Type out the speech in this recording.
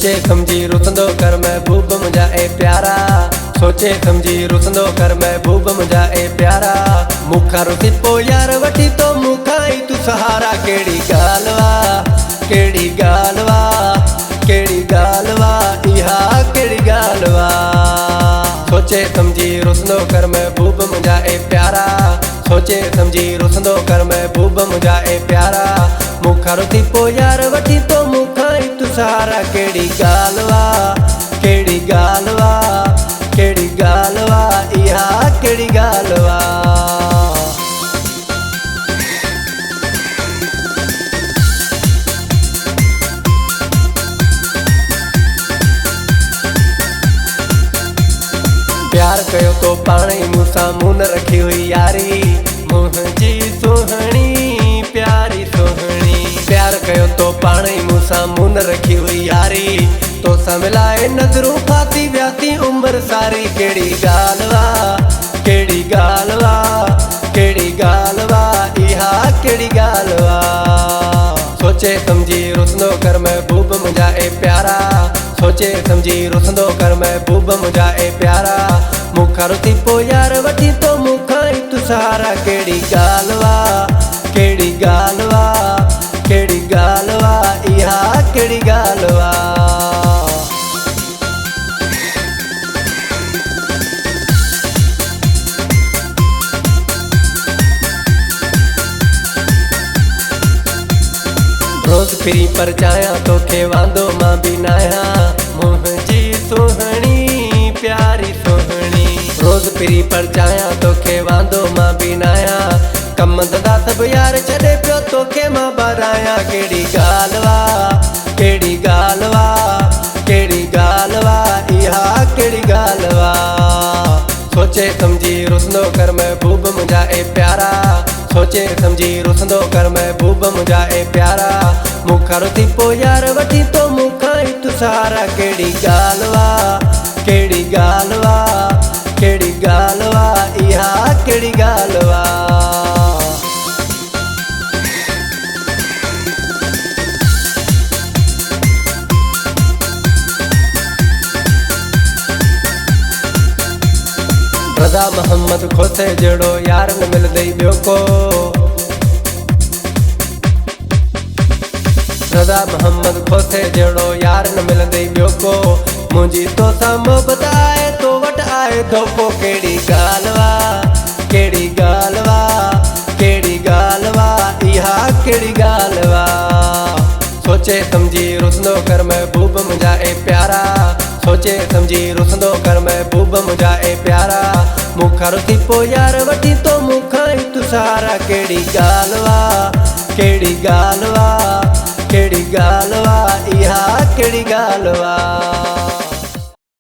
सोचे समझी रुसंदो कर महबूब मुझा ए प्यारा। सोचे समझी रुसंदो कर महबूब मुझा ए प्यारा। मुखा रुसी पो यार वठी तो मुखा ही तू सहारा। केड़ी गालवा केड़ी गालवा केड़ी गालवा इहा केड़ी गालवा। सोचे समझी रुसंदो कर महबूब मुझा ए प्यारा। सोचे समझी रुसंदो कर महबूब मुझा ए प्यारा। मुखा रुसी पो यार वठी तो मुखा ही तू सहारा। केड़ी गालवा केड़ी गालवा केड़ी गालवा इहा केड़ी गालवा। प्यार कयो तो पाणी मूंसां मुन रखी हुई यारी। मुंहिंजी सुहणी प्यारी सुहणी। प्यार कयो तो पाणी मूंसां मुन रखी हुई यारी। तो मिलाए नज़रूं फाती व्यासी उम्र सारी। केड़ी गालवा केड़ी गालवा केड़ी गालवा इहा केड़ी गालवा। सोचे समझी रुसंदो कर महबूब मुझा ए प्यारा। सोचे समझी रुसंदो कर महबूब मुझा ए प्यारा। मुखा रुसी पो यार वठी तो मुखा ही तू सहारा। केड़ी गालवा केड़ी गालवा केड़ी गालवा इहा केड़ी गालवा। रोज़ फिरी पर चाया तो के वांदो मां भी नाया। मुंहिंजी सुहणी प्यारी सुहणी। रोज़ फिरी पर चाया तो के वांदो मां भी नाया। कम धंधा सब यार छॾे पियो तो के मां बराया। केड़ी गालवा केड़ी गालवा केड़ी गालवा इहा केड़ी गालवा। सोचे समझी रुसंदो कर महबूब मुझा ए प्यारा। सोचे समझी रुसंदो कर महबूब मुझा ए प्यारा। मुखा रुसी पो यार वठी तो मुखा ही तू सहारा। केड़ी गालवा केड़ी गालवा केड़ी गालवा इहा केड़ी गालवा। रज़ा मोहम्मद खोसे जड़ो यार न मिलदई ॿियो को। रज़ा मोहम्मद खोसे जड़ो यार न मिलदई ॿियो को। मुंहिंजी तोसां मोहबत आहे तो वट आहे धोखो। केड़ी गालवा केड़ी गालवा केड़ी गालवा इहा केड़ी गालवा। सोचे समझी रुसंदो कर महबूब मुझा ए प्यारा। सोचे समझी रुसंदो कर महबूब मुझा ए प्यारा। मुखा रुसी पो यार वठी तो मुखा ही तू सहारा। केड़ी गालवा केड़ी गालवा केड़ी गालवा इहा केड़ी गालवा।